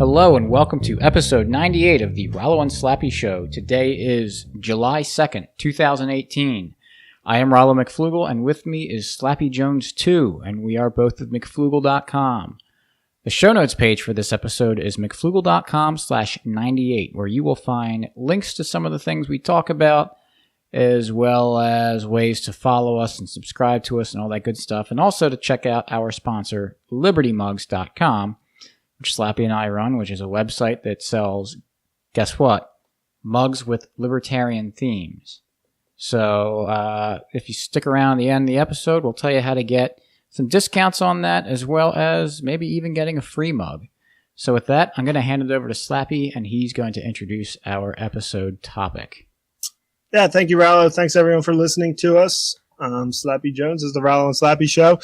Hello and welcome to episode 98 of the Rollo and Slappy Show. Today is July 2nd, 2018. I am Rollo McFlugel and with me is Slappy Jones 2, and we are both of McFlugel.com. The show notes page for this episode is McFlugel.com/98, where you will find links to some of the things we talk about, as well as ways to follow us and subscribe to us and all that good stuff, and also to check out our sponsor, libertymugs.com, which Slappy and I run, which is a website that sells, guess what, mugs with libertarian themes. So if you stick around the end of the episode, we'll tell you how to get some discounts on that, as well as maybe even getting a free mug. So with that, I'm going to hand it over to Slappy, and he's going to introduce our episode topic. Yeah, thank you, Rollo. Thanks, everyone, for listening to us. Slappy Jones is the Rollo and Slappy Show.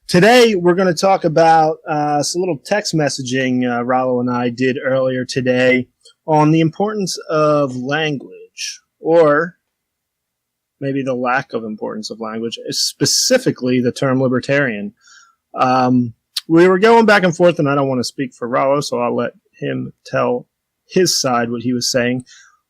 Today, we're going to talk about some little text messaging Rollo and I did earlier today on the importance of language, or maybe the lack of importance of language, specifically the term libertarian. We were going back and forth, and I don't want to speak for Rollo, so I'll let him tell his side what he was saying.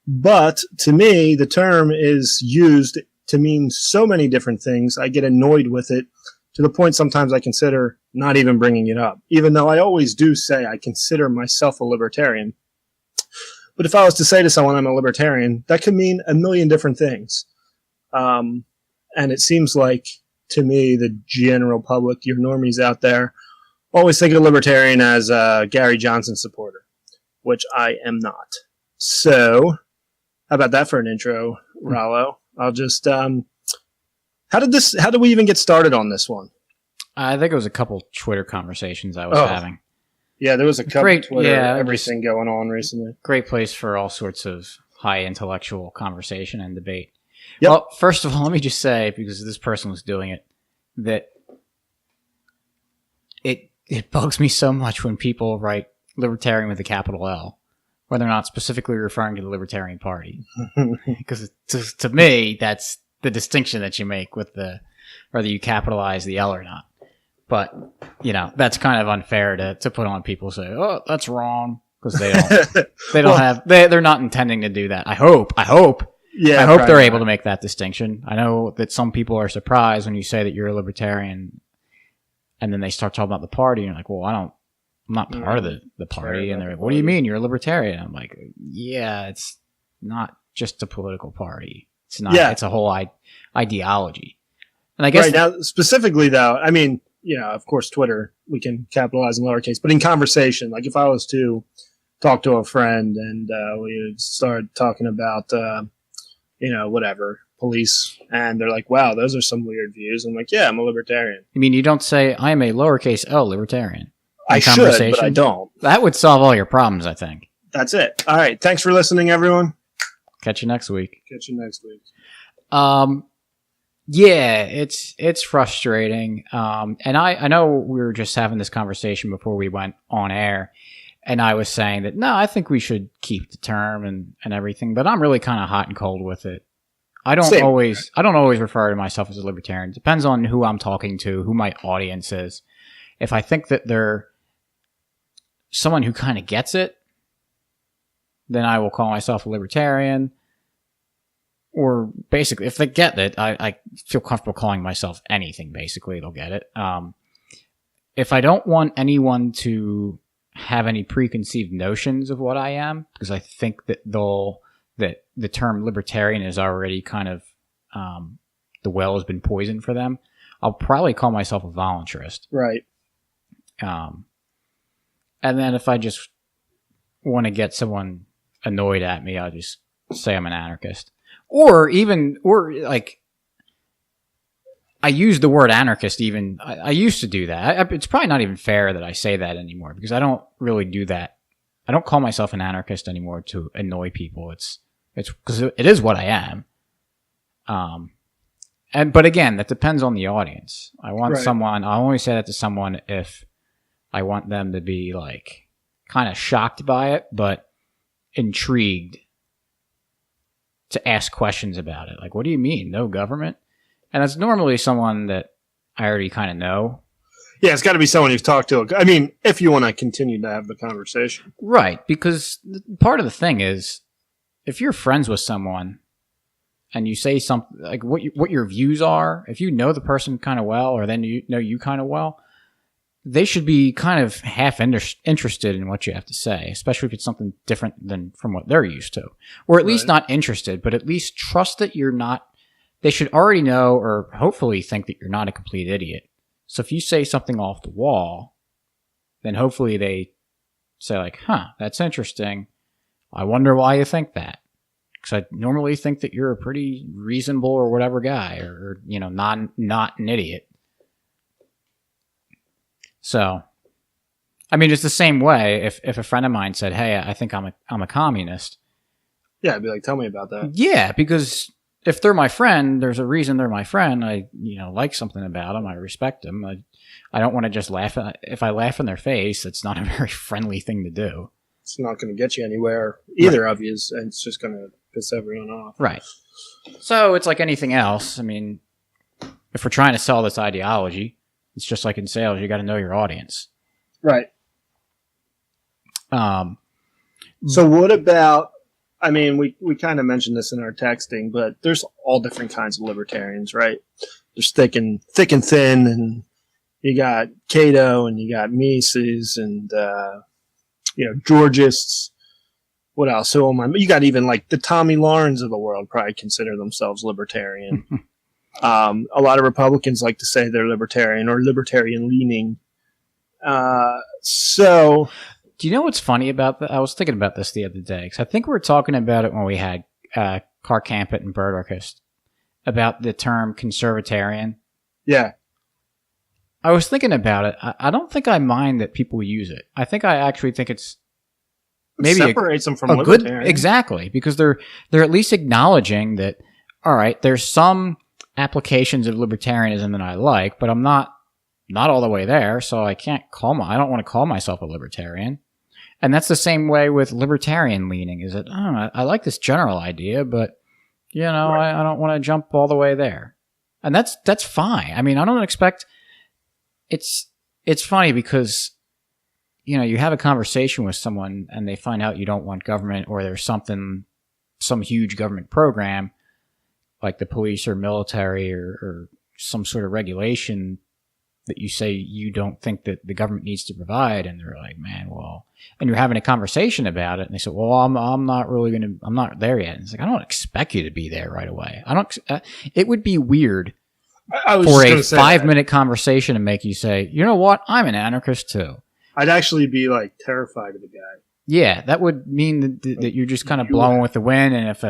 But to me, the term is used to mean so many different things. I get annoyed with it to the point sometimes I consider not even bringing it up, even though I always do say I consider myself a libertarian. But if I was to say to someone I'm a libertarian, that could mean a million different things. And it seems like, to me, the general public, your normies out there, always think of a libertarian as a Gary Johnson supporter, which I am not. So, how about that for an intro, Rollo? I'll just, how did we even get started on this one? I think it was a couple Twitter conversations I was having. Yeah, there was a couple Twitter, yeah, everything going on recently. Great place for all sorts of high intellectual conversation and debate. Yep. Well, first of all, let me just say, because this person was doing it, that it bugs me so much when people write libertarian with a capital L, when they're not specifically referring to the Libertarian Party. Because to me, that's the distinction that you make with whether you capitalize the L or not. But, that's kind of unfair to put on people who say, oh, that's wrong, because they're not intending to do that. I hope. Yeah, I hope they're able to make that distinction. I know that some people are surprised when you say that you're a libertarian, and then they start talking about the party, and you're like, well, I'm not part of the party. And they're like, what do you mean? You're a libertarian? I'm like, yeah, it's not just a political party. It's not. Yeah. It's a whole ideology. And I guess right now, specifically though, I mean, of course, Twitter, we can capitalize in lowercase, but in conversation, like if I was to talk to a friend and we would start talking about, whatever, police, and they're like, wow, those are some weird views. I'm like, yeah, I'm a libertarian. I mean, you don't say, I am a lowercase L libertarian. I should, but I don't. That would solve all your problems, I think. That's it. All right. Thanks for listening, everyone. Catch you next week. Yeah, it's frustrating. And I know we were just having this conversation before we went on air, and I was saying that, no, I think we should keep the term and everything, but I'm really kind of hot and cold with it. I don't always refer to myself as a libertarian. It depends on who I'm talking to, who my audience is. If I think that they're someone who kind of gets it, then I will call myself a libertarian. Or basically, if they get it, I feel comfortable calling myself anything, basically. They'll get it. If I don't want anyone to have any preconceived notions of what I am, because I think that that the term libertarian is already kind of, the well has been poisoned for them, I'll probably call myself a voluntarist. Right. And then if I just want to get someone annoyed at me, I'll just say I'm an anarchist. Or I use the word anarchist even. I used to do that. It's probably not even fair that I say that anymore, because I don't really do that. I don't call myself an anarchist anymore to annoy people. It's because it is what I am. But again, that depends on the audience. I want someone, I only say that to someone if I want them to be like kind of shocked by it, but intrigued to ask questions about it. Like, what do you mean? No government? And that's normally someone that I already kind of know. Yeah, it's got to be someone you've talked to. I mean, if you want to continue to have the conversation. Right, because part of the thing is, if you're friends with someone and you say something like what your views are, if you know the person kind of well, or then you know you kind of well, they should be kind of half interested in what you have to say, especially if it's something different than from what they're used to. Or at least not interested, but at least trust that you're not. They should already know, or hopefully think that you're not a complete idiot. So if you say something off the wall, then hopefully they say like, huh, that's interesting. I wonder why you think that. Because I normally think that you're a pretty reasonable or whatever guy, or you know, not an idiot. So, I mean, it's the same way if a friend of mine said, hey, I think I'm a communist. Yeah, I'd be like, tell me about that. Yeah, because if they're my friend, there's a reason they're my friend. I, like something about them. I respect them. I don't want to just laugh. If I laugh in their face, it's not a very friendly thing to do. It's not going to get you anywhere, either of you, and it's just going to piss everyone off. Right. So it's like anything else. I mean, if we're trying to sell this ideology, it's just like in sales. You got to know your audience. Right. So what about, I mean, we kind of mentioned this in our texting, but there's all different kinds of libertarians, right? There's thick and thin, and you got Cato, and you got Mises, and, Georgists. What else? You got even like the Tommy Lahrens of the world probably consider themselves libertarian. A lot of Republicans like to say they're libertarian or libertarian leaning. So, do you know what's funny about that? I was thinking about this the other day because I think we were talking about it when we had Car Campit and Birdarchist about the term conservatarian. Yeah. I was thinking about it. I don't think I mind that people use it. I think I actually think it's maybe separates them from libertarian. Good, exactly, because they're at least acknowledging that. All right, there's some applications of libertarianism that I like, but I'm not all the way there, so I don't want to call myself a libertarian. And that's the same way with libertarian leaning. Is that I like this general idea, but right. I don't want to jump all the way there, and that's fine. I mean, I don't expect. It's funny because you have a conversation with someone and they find out you don't want government, or there's some huge government program like the police or military or some sort of regulation that you say you don't think that the government needs to provide, and they're like, man, well, and you're having a conversation about it, and they say, well, I'm not there yet. And it's like, I don't expect you to be there right away. It would be weird for a 5-minute conversation to make you say, you know what, I'm an anarchist too. I'd actually be like terrified of the guy. Yeah, that would mean that you're just kind of blowing with the wind, and if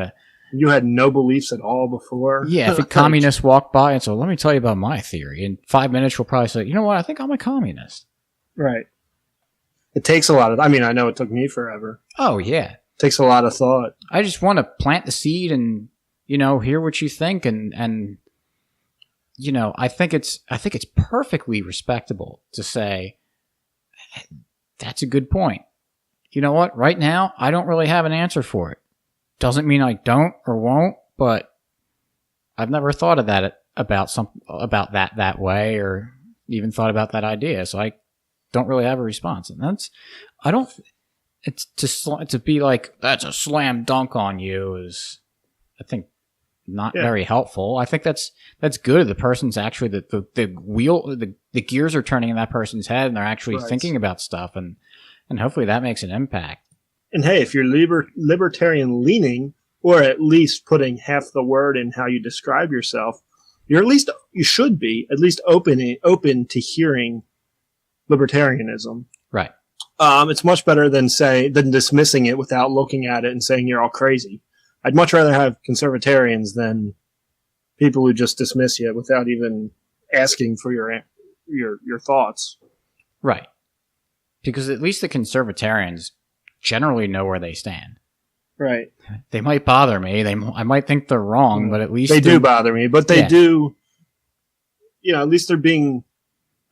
you had no beliefs at all before. Yeah, if a communist walked by and said, let me tell you about my theory, in 5 minutes you'll probably say, you know what, I think I'm a communist. Right. It takes a lot of, I know it took me forever. Oh, yeah. It takes a lot of thought. I just want to plant the seed and, hear what you think, and I think it's perfectly respectable to say, that's a good point. You know what? Right now, I don't really have an answer for it. Doesn't mean I don't or won't, but I've never thought of that about that way, or even thought about that idea. So I don't really have a response, and it's to be like, that's a slam dunk on you is, I think, not very helpful. I think that's good. The person's actually the gears are turning in that person's head, and they're actually thinking about stuff, and hopefully that makes an impact. And hey, if you're libertarian leaning, or at least putting half the word in how you describe yourself, you should be at least open to hearing libertarianism. Right. It's much better than dismissing it without looking at it and saying you're all crazy. I'd much rather have conservatarians than people who just dismiss you without even asking for your thoughts. Right. Because at least the conservatarians generally know where they stand. Right. They might bother me. I might think they're wrong, but at least they do bother me. But they do. At least they're being.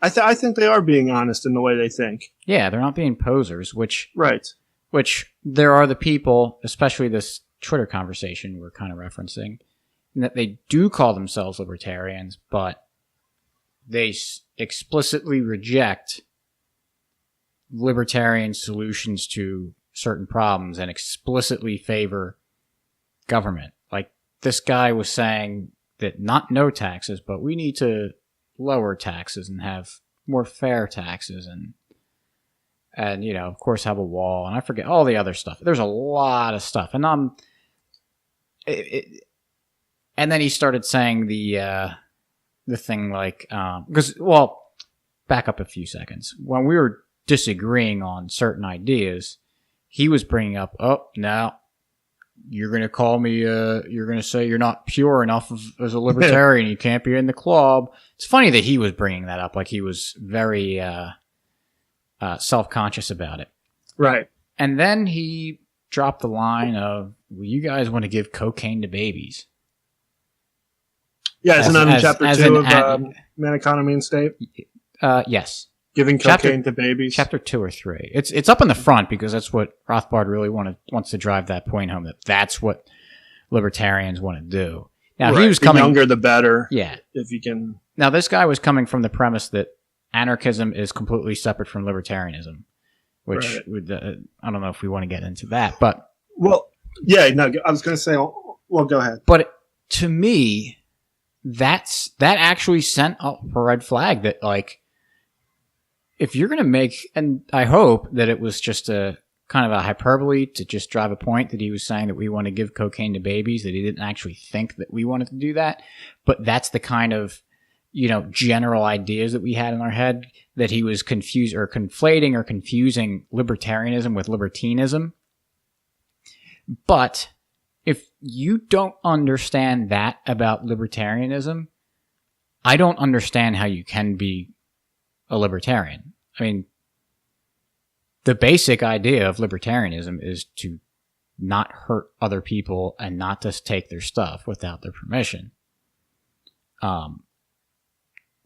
I think they are being honest in the way they think. Yeah, they're not being posers. Which there are the people, especially this Twitter conversation we're kind of referencing, that they do call themselves libertarians, but they explicitly reject libertarian solutions to certain problems and explicitly favor government. Like this guy was saying that not no taxes, but we need to lower taxes and have more fair taxes and you know, of course, have a wall, and I forget all the other stuff. There's a lot of stuff, and and then he started saying the thing like because back up a few seconds. When we were disagreeing on certain ideas, he was bringing up, oh, now you're going to call me, you're going to say you're not pure enough as a libertarian. You can't be in the club. It's funny that he was bringing that up, like he was very self-conscious about it. Right. And then he dropped the line of, well, you guys want to give cocaine to babies. Yeah, isn't that in chapter 2 of Man, Economy, and State? Yes. Giving cocaine to babies? Chapter 2 or 3. It's up in the front because that's what Rothbard really wants to drive that point home, that's what libertarians want to do. Now, right. he was coming... The younger, the better. Yeah. If you can... Now, this guy was coming from the premise that anarchism is completely separate from libertarianism, which I don't know if we want to get into that, but... Well, yeah, no, I was going to say, well, go ahead. But to me, that actually sent up a red flag that, like, if you're going to make, and I hope that it was just a kind of a hyperbole to just drive a point that he was saying that we want to give cocaine to babies, that he didn't actually think that we wanted to do that, but that's the kind of, you know, general ideas that we had in our head, that he was confused or conflating or confusing libertarianism with libertinism. But if you don't understand that about libertarianism, I don't understand how you can be a libertarian. I mean, the basic idea of libertarianism is to not hurt other people and not just take their stuff without their permission.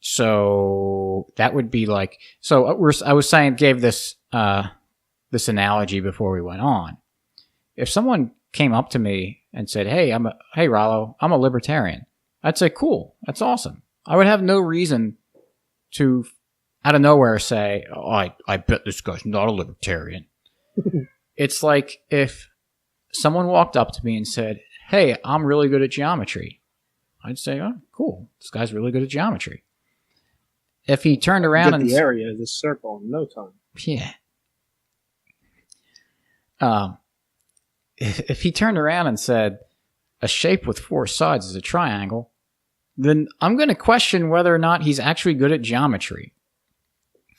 So that would be like, I was saying, gave this this analogy before we went on. If someone came up to me and said, hey Rollo, I'm a libertarian, I'd say, cool, that's awesome. I would have no reason to, out of nowhere, say, oh, I bet this guy's not a libertarian. It's like if someone walked up to me and said, hey, I'm really good at geometry, I'd say, oh, cool, this guy's really good at geometry. If he turned around and... the area of this circle in no time. Yeah. If he turned around and said, a shape with 4 sides is a triangle, then I'm going to question whether or not he's actually good at geometry.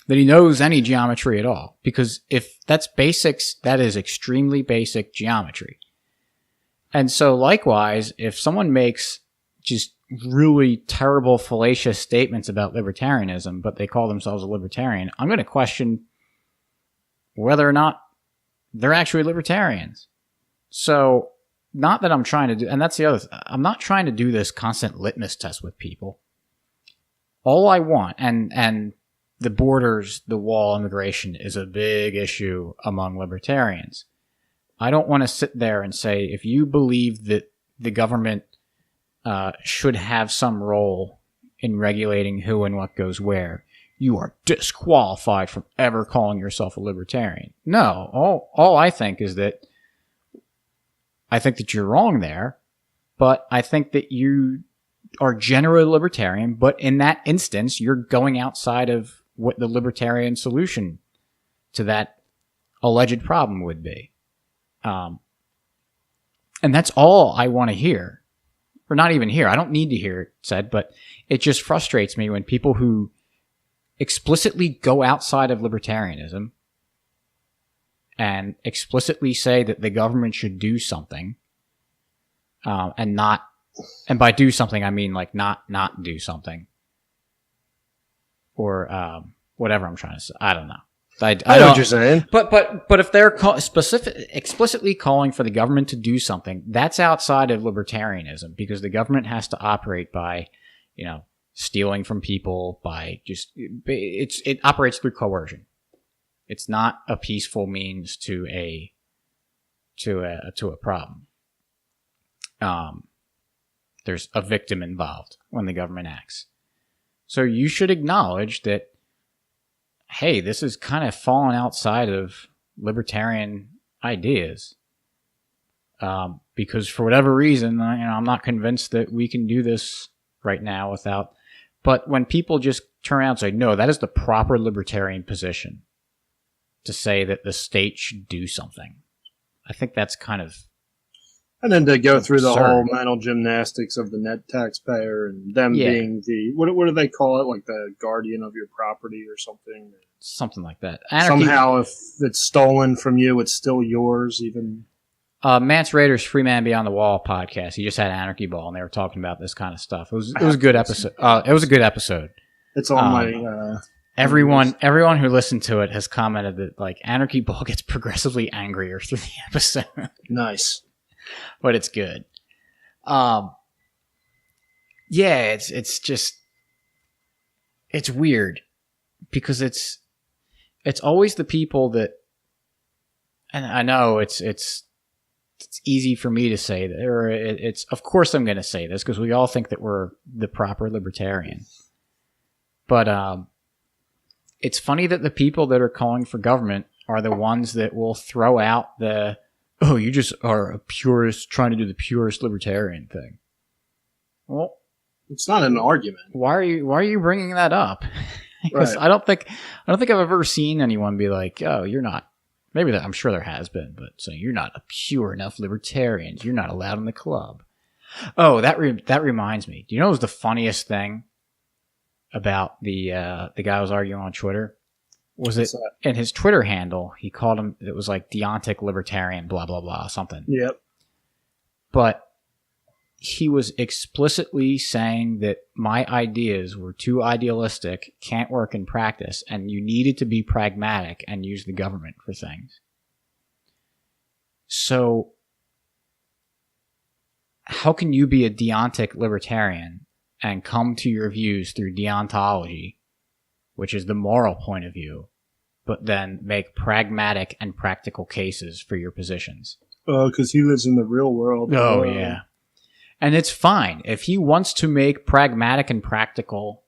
That he knows any geometry at all. Because if that's basics, that is extremely basic geometry. And so likewise, if someone makes just really terrible, fallacious statements about libertarianism, but they call themselves a libertarian, I'm going to question whether or not they're actually libertarians. So, not that I'm trying to do, and that's the other thing, I'm not trying to do this constant litmus test with people. All I want, and the borders, the wall, immigration is a big issue among libertarians. I don't want to sit there and say, if you believe that the government should have some role in regulating who and what goes where, you are disqualified from ever calling yourself a libertarian. No, all I think is that I think that you're wrong there, but I think that you are generally libertarian, but in that instance, you're going outside of what the libertarian solution to that alleged problem would be. And that's all I want to hear. Or not even hear. I don't need to hear it said, but it just frustrates me when people who explicitly go outside of libertarianism and explicitly say that the government should do something, and by do something, I mean like not do something, or whatever I'm trying to say. I don't know. I know what you're saying. But if they're explicitly calling for the government to do something, that's outside of libertarianism, because the government has to operate by, stealing from people, by just it operates through coercion. It's not a peaceful means to a problem. There's a victim involved when the government acts. So you should acknowledge that, hey, this is kind of falling outside of libertarian ideas. Because for whatever reason, I'm not convinced that we can do this right now without. But when people just turn around and say, no, that is the proper libertarian position to say that the state should do something, I think that's kind of. And then to go through the absurd. whole mental gymnastics of the net taxpayer and them being the, what do they call it? Like the guardian of your property or something? Something like that. Somehow if it's stolen from you, it's still yours even. Mance Rader's Freeman Beyond the Wall podcast. He just had Anarchy Ball, and they were talking about this kind of stuff. It was a good episode. It was a good episode. It's on my. Everyone who listened to it has commented that like Anarchy Ball gets progressively angrier through the episode. Nice, but it's good. Yeah, it's just it's weird because it's always the people that, and I know it's easy for me to say that, or it's of course I'm going to say this because we all think that we're the proper libertarian. But it's funny that the people that are calling for government are the ones that will throw out the, oh, you just are a purist trying to do the purest libertarian thing. Well, it's not an argument. Why are you bringing that up? Because right. I don't think I've ever seen anyone be like, oh, you're not. Maybe I'm sure there has been, but saying you're not a pure enough libertarian. You're not allowed in the club. Oh, that reminds me. Do you know what was the funniest thing about the guy I was arguing on Twitter? Was it in his Twitter handle? He called him. It was like deontic libertarian, blah blah blah, something. Yep. But he was explicitly saying that my ideas were too idealistic, can't work in practice, and you needed to be pragmatic and use the government for things. So, how can you be a deontic libertarian and come to your views through deontology, which is the moral point of view, but then make pragmatic and practical cases for your positions? Because he lives in the real world. Oh, yeah. And it's fine. If he wants to make pragmatic and practical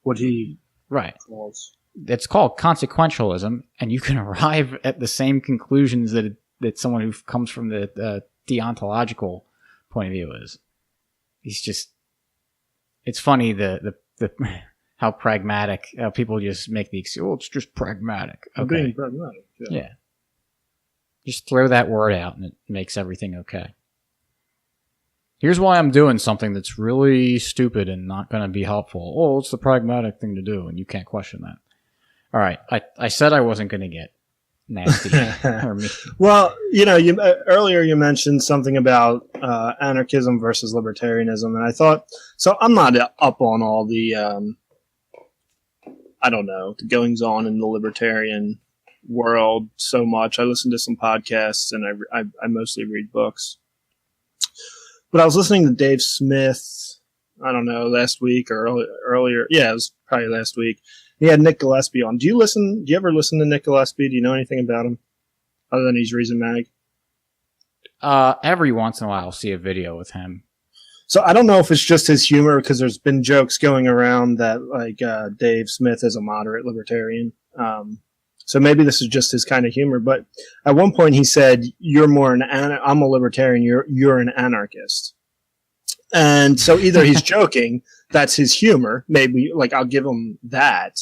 what he calls. It's called consequentialism, and you can arrive at the same conclusions that someone who comes from the deontological point of view is. He's just, it's funny the how pragmatic, how people just make the excuse, it's just pragmatic. Okay. Being pragmatic, yeah. Just throw that word out and it makes everything okay. Here's why I'm doing something that's really stupid and not going to be helpful. Oh, it's the pragmatic thing to do, and you can't question that. All right, I said I wasn't going to get nasty or mean. Well, earlier you mentioned something about anarchism versus libertarianism, and I thought, so I'm not up on all the, the goings on in the libertarian world so much. I listen to some podcasts, and I mostly read books. But I was listening to Dave Smith, I don't know, last week or earlier. Yeah, it was probably last week. He had Nick Gillespie on. Do you ever listen to Nick Gillespie? Do you know anything about him other than he's Reason Mag? Every once in a while I'll see a video with him. So I don't know if it's just his humor, because there's been jokes going around that like Dave Smith is a moderate libertarian. So maybe this is just his kind of humor. But at one point he said, I'm a libertarian, you're an anarchist. And so either he's joking, that's his humor. Maybe, like, I'll give him that.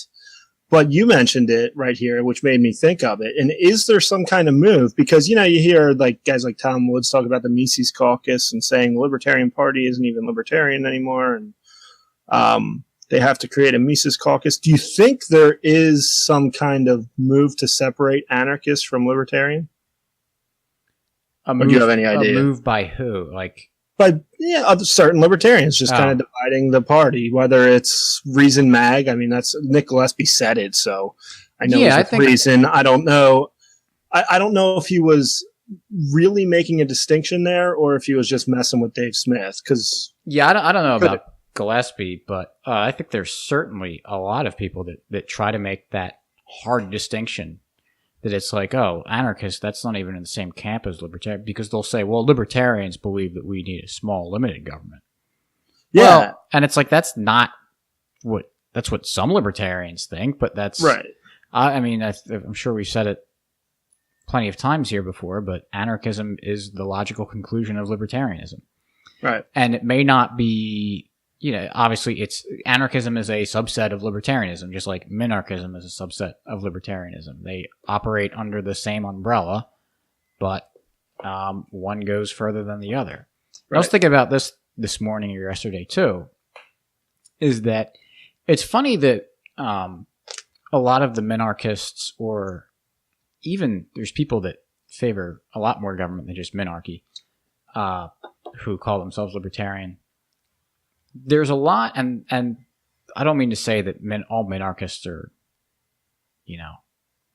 But you mentioned it right here, which made me think of it. And is there some kind of move? Because, you hear like guys like Tom Woods talk about the Mises Caucus and saying the Libertarian Party isn't even libertarian anymore. And, they have to create a Mises Caucus. Do you think there is some kind of move to separate anarchists from libertarian? Or do you have any idea? A move by who? By certain libertarians, just kind of dividing the party. Whether it's Reason Mag, I mean, that's Nick Gillespie said it, so I know it's Reason. I don't know. I don't know if he was really making a distinction there, or if he was just messing with Dave Smith. Because I don't know about Gillespie, but I think there's certainly a lot of people that try to make that hard distinction, that it's like, oh, anarchists, that's not even in the same camp as libertarian, because they'll say, well, libertarians believe that we need a small, limited government. Yeah. Well, and it's like, that's not what that's what some libertarians think, but that's right. I mean, I'm sure we've said it plenty of times here before, but anarchism is the logical conclusion of libertarianism. Right. And it may not be, obviously anarchism is a subset of libertarianism, just like minarchism is a subset of libertarianism. They operate under the same umbrella, but one goes further than the other. Right. I was thinking about this morning or yesterday too, is that it's funny that a lot of the minarchists, or even there's people that favor a lot more government than just minarchy, who call themselves libertarian. There's a lot, and I don't mean to say that all minarchists are,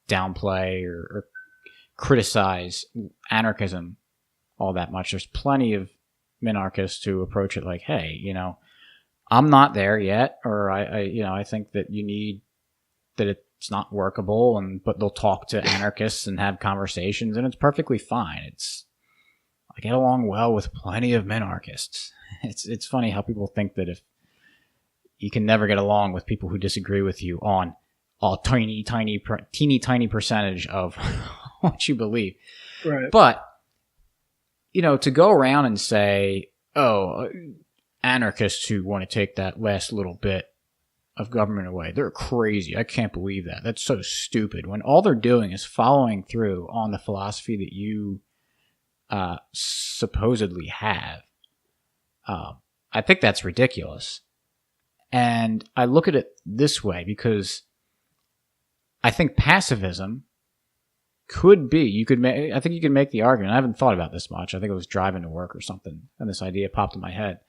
downplay or criticize anarchism all that much. There's plenty of minarchists who approach it like, hey, I'm not there yet, or I think that that it's not workable, but they'll talk to anarchists and have conversations, and it's perfectly fine. I get along well with plenty of minarchists. It's funny how people think that if you can never get along with people who disagree with you on a teeny tiny percentage of what you believe. Right. But, to go around and say, oh, anarchists who want to take that last little bit of government away, they're crazy. I can't believe that. That's so stupid. When all they're doing is following through on the philosophy that you supposedly have. I think that's ridiculous. And I look at it this way because I think pacifism could be, I think you could make the argument. I haven't thought about this much. I think I was driving to work or something and this idea popped in my head.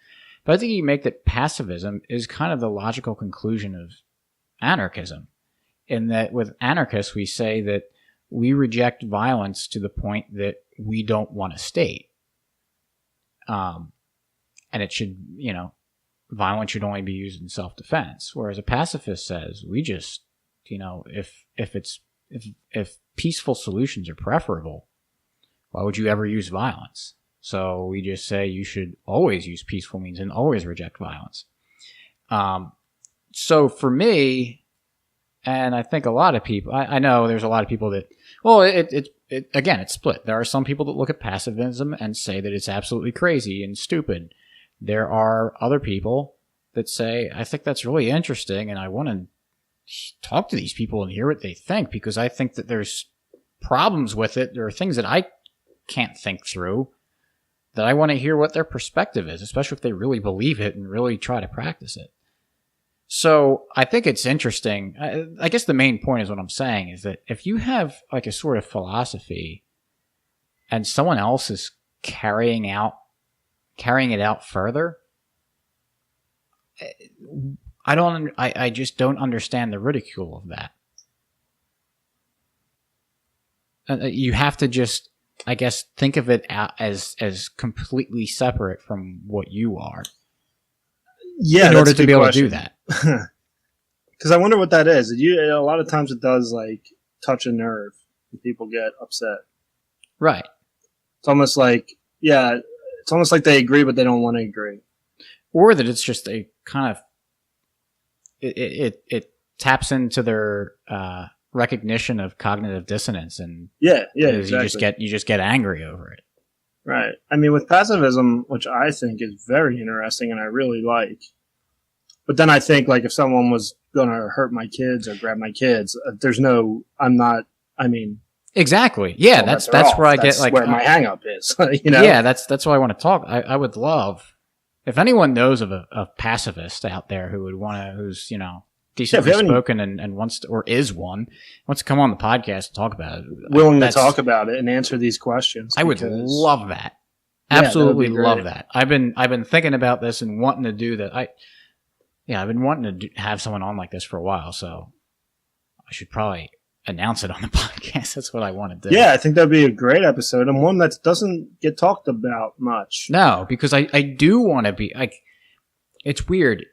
But I think you can make that pacifism is kind of the logical conclusion of anarchism. In that with anarchists, we say that we reject violence to the point that we don't want a state. And it should, violence should only be used in self-defense. Whereas a pacifist says, we just, if peaceful solutions are preferable, why would you ever use violence? So we just say you should always use peaceful means and always reject violence. So for me, and I think a lot of people, I know there's a lot of people that, well, again, it's split. There are some people that look at pacifism and say that it's absolutely crazy and stupid. There are other people that say, I think that's really interesting and I want to talk to these people and hear what they think, because I think that there's problems with it. There are things that I can't think through that I want to hear what their perspective is, especially if they really believe it and really try to practice it. So I think it's interesting. I guess the main point is what I'm saying is that if you have like a sort of philosophy and someone else is carrying it out further, I just don't understand the ridicule of that. You have to just, I guess, think of it as completely separate from what you are. Yeah, in order to be able to do that. Because I wonder what that is. A lot of times it does like touch a nerve and people get upset. Right. It's almost like, it's almost like they agree, but they don't want to agree. Or that it's just a kind of, it taps into their recognition of cognitive dissonance, and exactly. you just get angry over it. Right. I mean, with pacifism, which I think is very interesting and I really like, but then I think like if someone was going to hurt my kids or grab my kids, Exactly. Yeah, well, that's where I get like where my hang up is. Yeah, that's why I want to talk. I would love if anyone knows of a pacifist out there who would want to, who's decently spoken and wants to, or wants to come on the podcast and talk about it. Willing to talk about it and answer these questions. I would love that. Absolutely love that. I've been thinking about this and wanting to do that. I've been wanting to have someone on like this for a while, so I should probably announce it on the podcast. That's what I want to do. Yeah, I think that'd be a great episode and one that doesn't get talked about much. No, because I do want to be like, it's weird.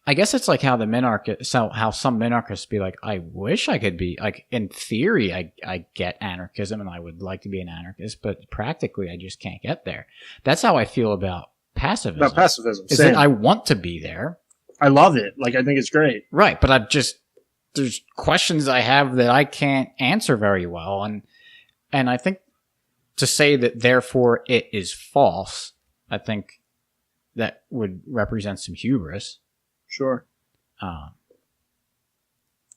I guess it's like how how some minarchists be like, I wish I could be like, in theory, I get anarchism and I would like to be an anarchist, but practically I just can't get there. That's how I feel about pacifism. Is that I want to be there. I love it. Like, I think it's great. Right, but there's questions I have that I can't answer very well, and I think to say that therefore it is false, I think that would represent some hubris. Sure.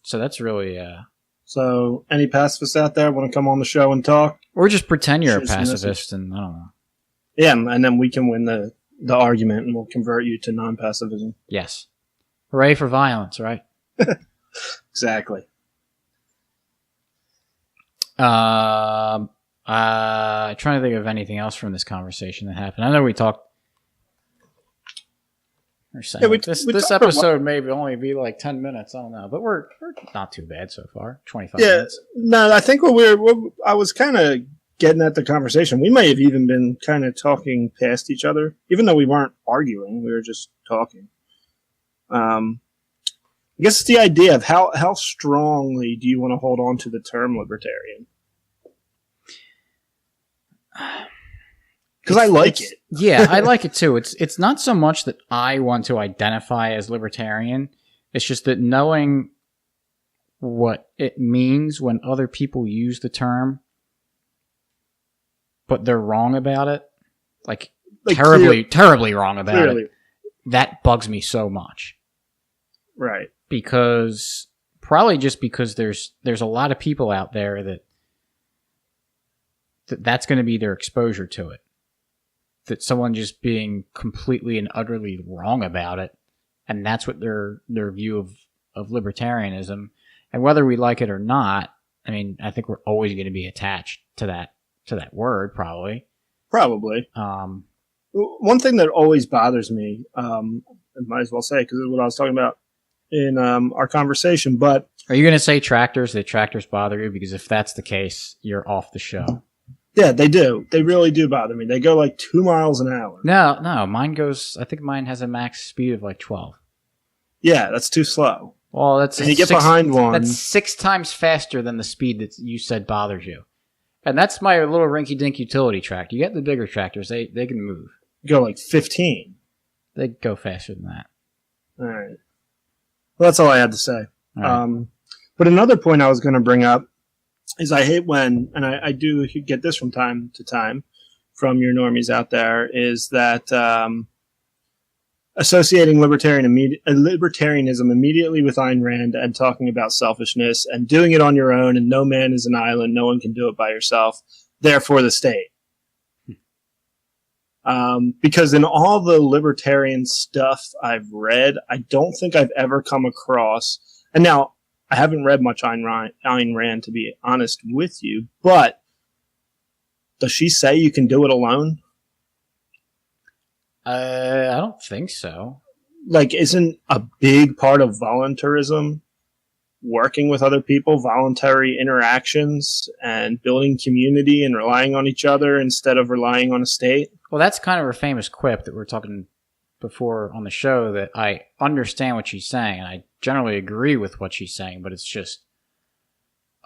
So that's really So, any pacifists out there want to come on the show and talk? or just pretend you're a pacifist, and I don't know. Yeah, and then we can win the argument, and we'll convert you to non-pacifism. Yes. Hooray for violence, right? Exactly. Trying to think of anything else from this conversation that happened. I know we talked. This episode may only be like 10 minutes. I don't know, but we're not too bad so far. 25 minutes. No, I think I was kind of getting at the conversation. We may have even been kind of talking past each other, even though we weren't arguing. We were just talking. I guess it's the idea of how strongly do you want to hold on to the term libertarian? Because I like it. Yeah, I like it too. It's not so much that I want to identify as libertarian. It's just that knowing what it means when other people use the term, but they're wrong about it, like terribly wrong about it, that bugs me so much. Right. Because probably just because there's a lot of people out there that's going to be their exposure to it. That someone just being completely and utterly wrong about it, and that's what their view of libertarianism. And whether we like it or not, I mean, I think we're always going to be attached to that word, probably. Probably. One thing that always bothers me, I might as well say, because it's what I was talking about in our conversation, but... Are you going to say tractors? That tractors bother you? Because if that's the case, you're off the show. Yeah, they do. They really do bother me. They go like 2 miles an hour. No, I think mine has a max speed of like 12. Yeah, that's too slow. Well, and you get behind one. That's 6 times faster than the speed that you said bothers you. And that's my little rinky-dink utility tractor. You get the bigger tractors, they can move. Go like 15. They go faster than that. All right. Well, that's all I had to say. Right. But another point I was going to bring up is I hate when, and I do get this from time to time from your normies out there, is that associating libertarianism immediately with Ayn Rand and talking about selfishness and doing it on your own and no man is an island, no one can do it by yourself, therefore the state. Because in all the libertarian stuff I've read, I don't think I've ever come across, and now I haven't read much Ayn Rand, to be honest with you, but does she say you can do it alone? I don't think so. Like, isn't a big part of voluntarism working with other people, voluntary interactions, and building community and relying on each other instead of relying on a state? Well, that's kind of her famous quip that we were talking before on the show, that I understand what she's saying, and I generally agree with what she's saying, but it's just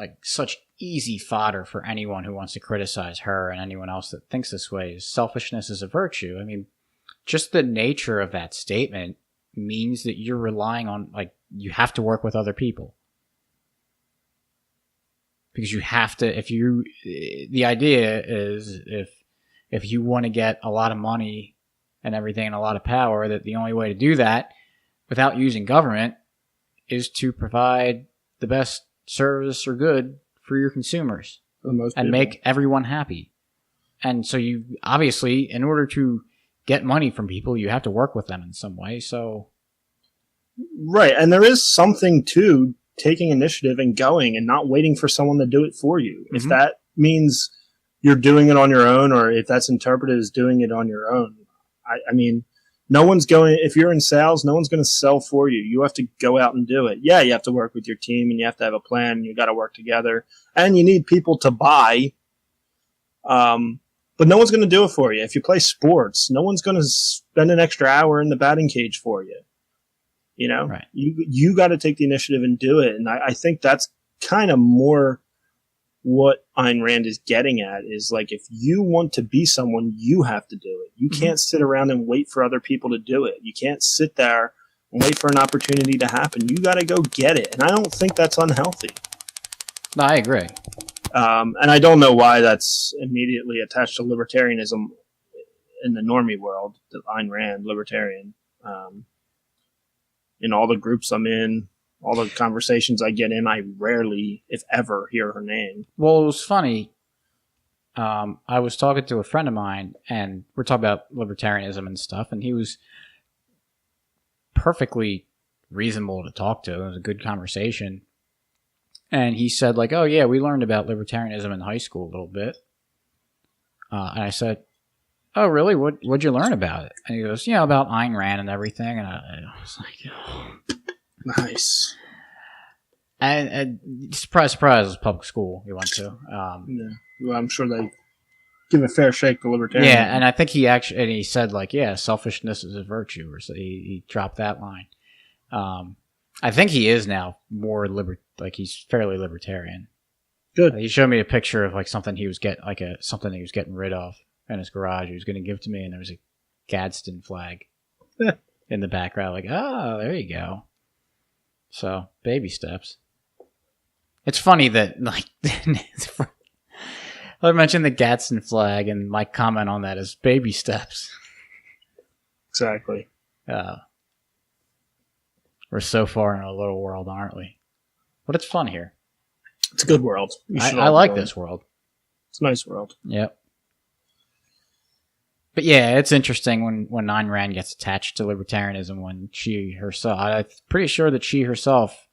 like such easy fodder for anyone who wants to criticize her and anyone else that thinks this way. Selfishness is a virtue. I mean, just the nature of that statement means that you're relying on, like, you have to work with other people. Because you have to, the idea is if you want to get a lot of money and everything and a lot of power, that the only way to do that without using government is to provide the best service or good for your consumers and make everyone happy. And so you obviously, in order to get money from people, you have to work with them in some way. So, right, and there is something to taking initiative and going and not waiting for someone to do it for you. Mm-hmm. If that means you're doing it on your own, or if that's interpreted as doing it on your own, I mean, no one's going, if you're in sales, no one's going to sell for you. You have to go out and do it. Yeah, you have to work with your team and you have to have a plan and you got to work together and you need people to buy. But no one's going to do it for you. If you play sports, no one's going to spend an extra hour in the batting cage for you. You know, right. You got to take the initiative and do it. And I think that's kind of more what Ayn Rand is getting at, is like, if you want to be someone, you have to do it. You can't sit around and wait for other people to do it. You can't sit there and wait for an opportunity to happen. You got to go get it. And I don't think that's unhealthy. No, I agree. And I don't know why that's immediately attached to libertarianism in the normie world, that Ayn Rand, libertarian. In all the groups I'm in, all the conversations I get in, I rarely, if ever, hear her name. Well, it was funny. I was talking to a friend of mine, and we're talking about libertarianism and stuff, and he was perfectly reasonable to talk to. It was a good conversation. And he said, like, oh, yeah, we learned about libertarianism in high school a little bit. And I said, oh, really? What'd you learn about it? And he goes, about Ayn Rand and everything. And I was like, oh. Nice. And surprise, surprise, it was public school we went to. Yeah. Well, I'm sure they give a fair shake to libertarianism. Yeah, and I think he said, like, selfishness is a virtue, or so he dropped that line. I think he is now more he's fairly libertarian. Good. He showed me a picture of like something he was something he was getting rid of in his garage. He was going to give to me, and there was a Gadsden flag in the background. Like, oh, there you go. So baby steps. It's funny that like I mentioned the Gadsden flag, and my comment on that is baby steps. Exactly. We're so far in a little world, aren't we? But it's fun here. It's a good world. I like this world. It's a nice world. Yep. But yeah, it's interesting when Ayn Rand gets attached to libertarianism when she herself, I'm pretty sure that she herself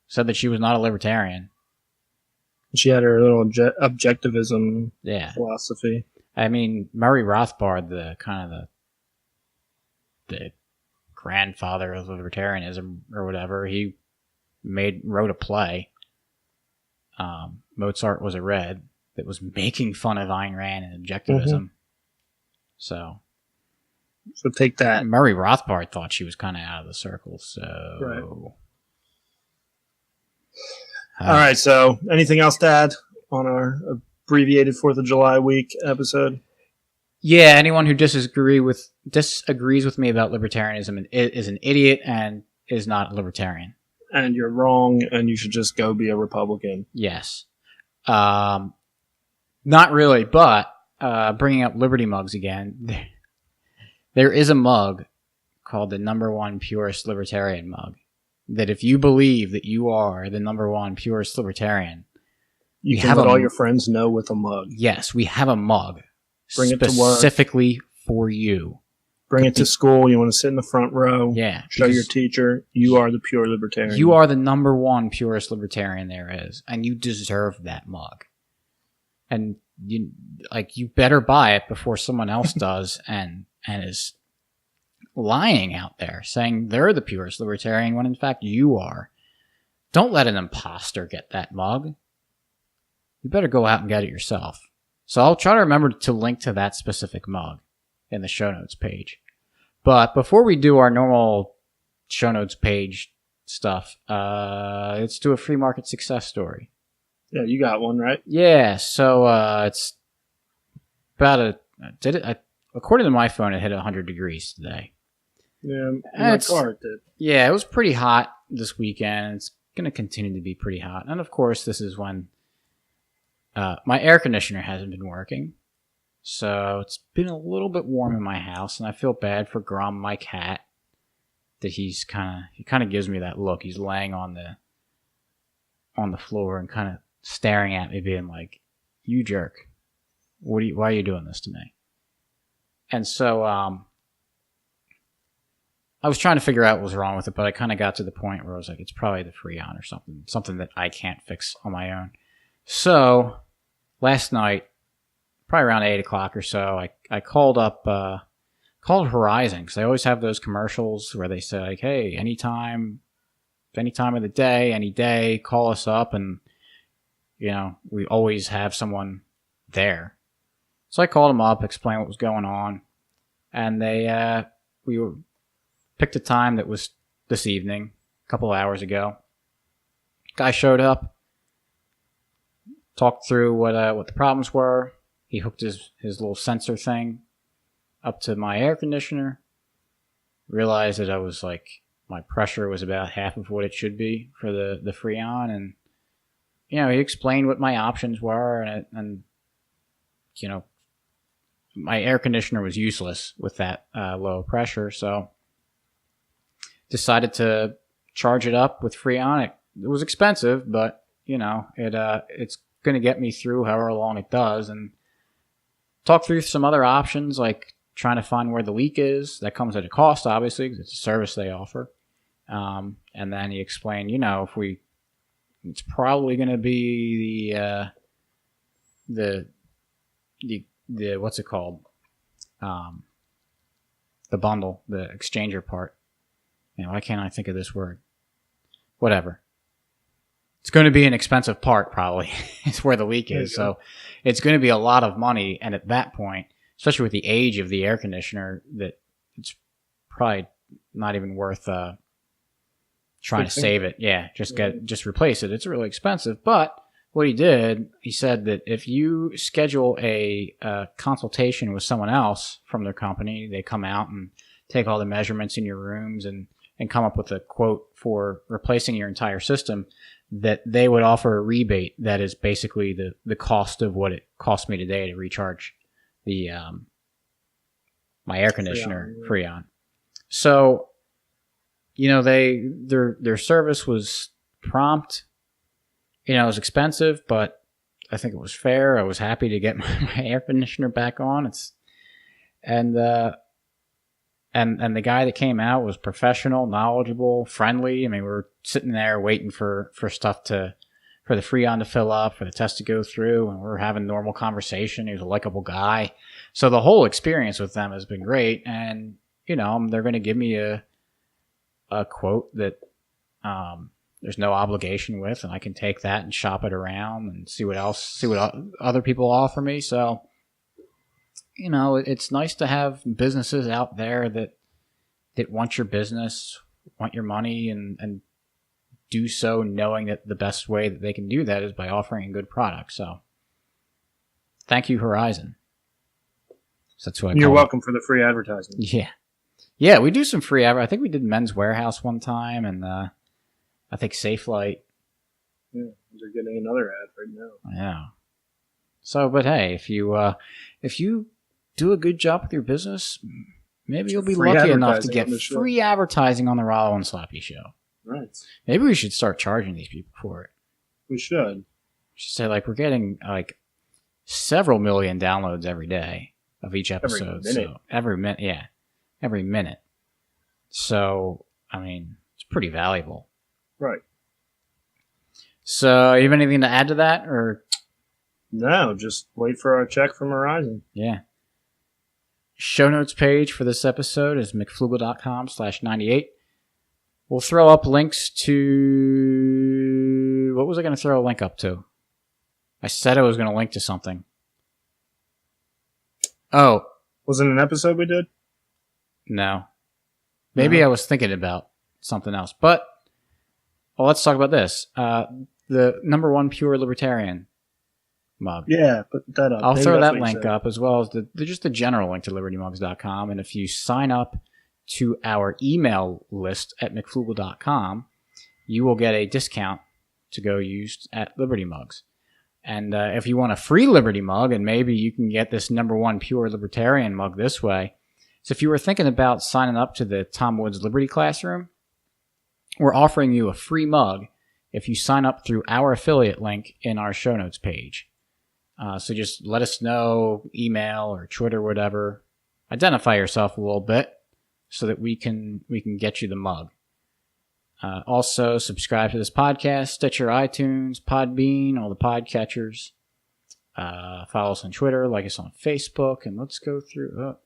said that she was not a libertarian. She had her little objectivism philosophy. I mean, Murray Rothbard, the grandfather of libertarianism or whatever, he wrote a play. Mozart Was a Red that was making fun of Ayn Rand and objectivism. Mm-hmm. So take that. Murray Rothbard thought she was kind of out of the circle. So right. All right. So anything else to add on our abbreviated 4th of July week episode? Yeah. Anyone who disagrees with me about libertarianism is an idiot and is not a libertarian. And you're wrong, and you should just go be a Republican. Yes. Not really, but bringing up Liberty mugs again, there is a mug called the #1 purest libertarian mug. That if you believe that you are the #1 purest libertarian, you can let all your friends know with a mug. Yes, we have a mug. Bring it to work. Specifically for you. Bring it to school. You want to sit in the front row. Yeah. Show your teacher you are the pure libertarian. You are the #1 purest libertarian there is. And you deserve that mug. And you better buy it before someone else does and is lying out there saying they're the purest libertarian when in fact you are. Don't let an imposter get that mug. You better go out and get it yourself. So I'll try to remember to link to that specific mug in the show notes page. But before we do our normal show notes page stuff, let's do a free market success story. Yeah, you got one, right? Yeah, so it's about according to my phone, it hit 100 degrees today. Yeah, my car it did. Yeah, it was pretty hot this weekend. It's going to continue to be pretty hot. And of course, this is when my air conditioner hasn't been working. So it's been a little bit warm in my house, and I feel bad for Grum, my cat, that he kind of gives me that look. He's laying on the floor and kind of staring at me, being like, "You jerk! Why are you doing this to me?" And so I was trying to figure out what was wrong with it, but I kind of got to the point where I was like, it's probably the Freon or something that I can't fix on my own. So last night, probably around 8 o'clock or so, I called Horizon, because they always have those commercials where they say, like, hey, any time of the day, any day, call us up, and we always have someone there. So I called them up, explained what was going on, and we picked a time that was this evening, a couple of hours ago. Guy showed up, talked through what the problems were. He hooked his little sensor thing up to my air conditioner, realized that I was like, my pressure was about half of what it should be for the Freon. And, he explained what my options were. And my air conditioner was useless with that low pressure. So decided to charge it up with Freon. It was expensive, but it's going to get me through however long it does. And talk through some other options, like trying to find where the leak is. That comes at a cost, obviously, because it's a service they offer. And then he explained, it's probably going to be the what's it called? The bundle, the exchanger part. Why can't I think of this word? Whatever. It's going to be an expensive part, probably. It's where the leak is. So it's going to be a lot of money. And at that point, especially with the age of the air conditioner, that it's probably not even worth trying to save it. Yeah, just replace it. It's really expensive. But what he said that if you schedule a consultation with someone else from their company, they come out and take all the measurements in your rooms and come up with a quote for replacing your entire system, that they would offer a rebate that is basically the cost of what it cost me today to recharge the my air conditioner Freon. So, their service was prompt. It was expensive, but I think it was fair. I was happy to get my air conditioner back on. And the guy that came out was professional, knowledgeable, friendly. I mean, we were sitting there waiting for stuff for the Freon to fill up, for the test to go through, and we were having normal conversation. He was a likable guy. So the whole experience with them has been great. And, they're going to give me a quote that there's no obligation with, and I can take that and shop it around and see what other people offer me. So, it's nice to have businesses out there that want your business, want your money, and do so knowing that the best way that they can do that is by offering a good product. So thank you, Horizon. So that's what You're welcome for the free advertising. Yeah. Yeah, we do some free advertising. I think we did Men's Warehouse one time, and I think Safelight. Yeah, they're getting another ad right now. Yeah. So, but hey, if you do a good job with your business, maybe you'll be lucky enough to get free advertising on the Rollo and Slappy Show. Right. Maybe we should start charging these people for it. We should. We should say, we're getting several million downloads every day of each episode. Every minute. Every minute. So, I mean, it's pretty valuable. Right. So, you have anything to add to that, or? No, just wait for our check from Horizon. Yeah. Show notes page for this episode is mcflugel.com/98. We'll throw up links to... What was I going to throw a link up to? I said I was going to link to something. Oh. Was it an episode we did? No. Maybe I was thinking about something else. But, let's talk about this. The #1 pure libertarian mug. Yeah, put that up. I'll throw that link up, as well as just the general link to libertymugs.com. And if you sign up to our email list at mcflugel.com, you will get a discount to go use at Liberty Mugs. And if you want a free Liberty mug, and maybe you can get this #1 pure libertarian mug this way. So if you were thinking about signing up to the Tom Woods Liberty Classroom, we're offering you a free mug if you sign up through our affiliate link in our show notes page. So just let us know, email or Twitter, whatever. Identify yourself a little bit so that we can get you the mug. Also, subscribe to this podcast, Stitcher, iTunes, Podbean, all the podcatchers. Follow us on Twitter, like us on Facebook, and let's go through...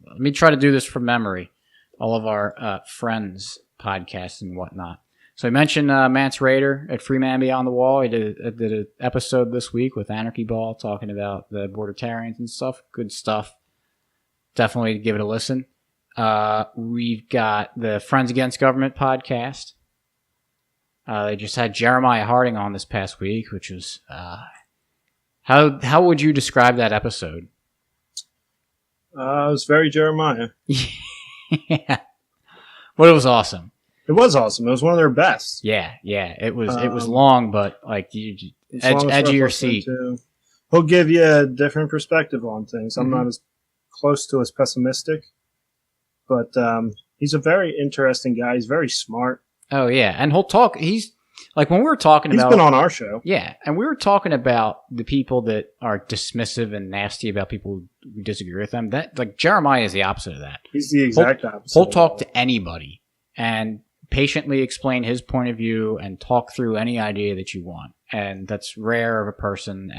let me try to do this from memory. All of our friends' podcasts and whatnot. So I mentioned Mance Raider at Freeman Beyond the Wall. He did an episode this week with Anarchy Ball talking about the libertarians and stuff. Good stuff. Definitely give it a listen. We've got the Friends Against Government podcast. They just had Jeremiah Harding on this past week, which was... How would you describe that episode? It was very Jeremiah. Yeah. But it was awesome. It was awesome. It was one of their best. Yeah. It was long, but like edge of your seat. He'll give you a different perspective on things. I'm not as close to as pessimistic, but he's a very interesting guy. He's very smart. Oh yeah, and he'll talk. He's like when we were talking about. He's been on our show. Yeah, and we were talking about the people that are dismissive and nasty about people who disagree with them. That like Jeremiah is the opposite of that. He's the exact opposite. He'll talk to anybody and patiently explain his point of view and talk through any idea that you want, and that's rare of a person.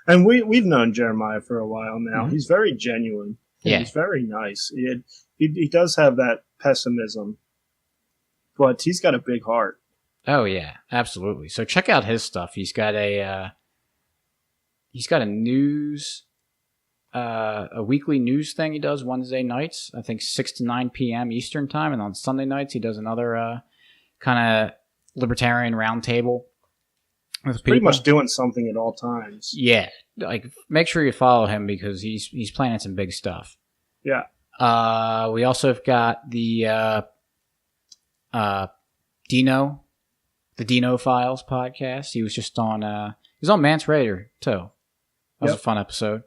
And we've known Jeremiah for a while now. He's very genuine. Yeah, he's very nice. He does have that pessimism, but he's got a big heart. Oh yeah, absolutely. So check out his stuff. He's got a news, a weekly news thing he does Wednesday nights. I think 6 to 9 p.m. Eastern time, and on Sunday nights he does another kind of libertarian roundtable. Pretty much doing something at all times. Yeah, like make sure you follow him because he's planning some big stuff. Yeah. We also have got the Dino Files podcast. He was just on. He was on Mance Raider too. That was a fun episode.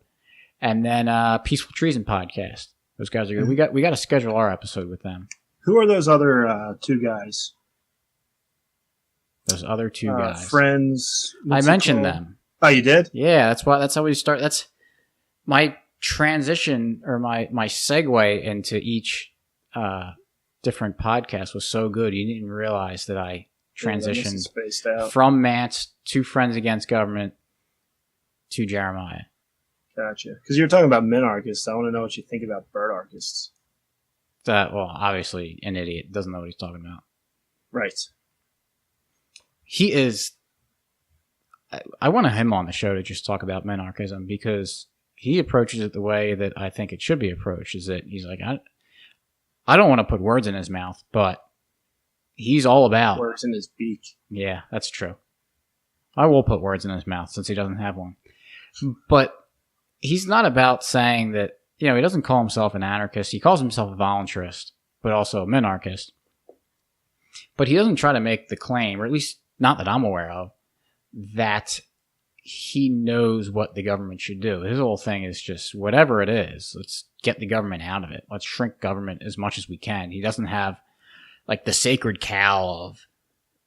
And then Peaceful Treason podcast. Those guys are good. We got to schedule our episode with them. Who are those other two guys? Those other two guys. Friends. I mentioned them. Oh, you did? Yeah, that's how we start. That's my transition or my segue into each different podcast was so good. You didn't realize that I transitioned from Mance to Friends Against Government to Jeremiah. Gotcha. Because you were talking about minarchists. I want to know what you think about birdarchists. Well, obviously, an idiot doesn't know what he's talking about. Right. He is. I want him on the show to just talk about minarchism because he approaches it the way that I think it should be approached. Is that he's like, I don't want to put words in his mouth, but he's all about words in his beak. Yeah, that's true. I will put words in his mouth since he doesn't have one. But he's not about saying that, he doesn't call himself an anarchist. He calls himself a voluntarist, but also a minarchist. But he doesn't try to make the claim, or at least not that I'm aware of, that he knows what the government should do. His whole thing is just whatever it is, let's get the government out of it. Let's shrink government as much as we can. He doesn't have like the sacred cow of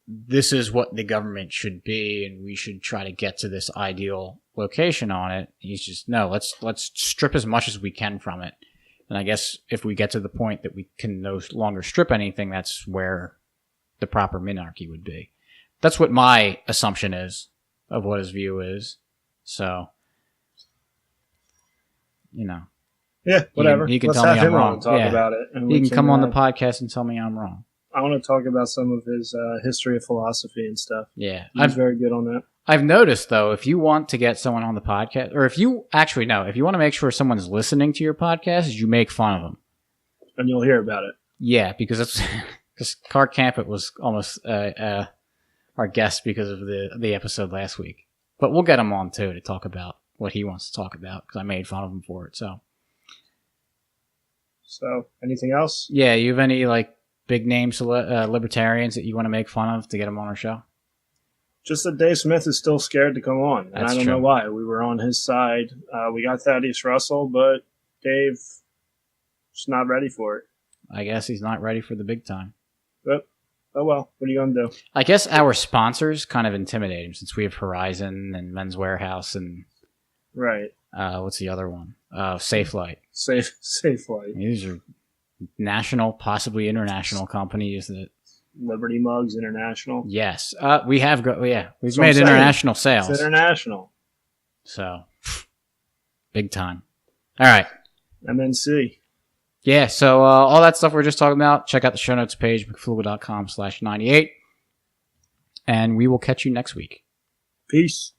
this is what the government should be and we should try to get to this ideal location on it. He's just, no, let's strip as much as we can from it. And I guess if we get to the point that we can no longer strip anything, that's where the proper minarchy would be. That's what my assumption is of what his view is. So, Yeah, whatever. He can tell me I'm wrong. Talk about it. And he can come on the podcast and tell me I'm wrong. I want to talk about some of his history of philosophy and stuff. Yeah. He's very good on that. I've noticed, though, if you want to get someone on the podcast, or if you want to make sure someone's listening to your podcast, you make fun of them. And you'll hear about it. Yeah, because Clark Campett was almost our guest because of the episode last week. But we'll get him on, too, to talk about what he wants to talk about, because I made fun of him for it, So, anything else? Yeah, you have any, big name libertarians that you want to make fun of to get them on our show? Just that Dave Smith is still scared to come on. And That's I don't true. know why. We were on his side. We got Thaddeus Russell, but Dave's not ready for it. I guess he's not ready for the big time. But, oh well, what are you going to do? I guess our sponsors kind of intimidate him since we have Horizon and Men's Warehouse and... Right. What's the other one? Safe Light. Safe Light. These are national, possibly international companies that... Liberty Mugs International. Yes. We have we've made international sales. It's international. So, big time. All right. MNC. Yeah, so all that stuff we're just talking about, check out the show notes page, mcfluga.com/98. And we will catch you next week. Peace.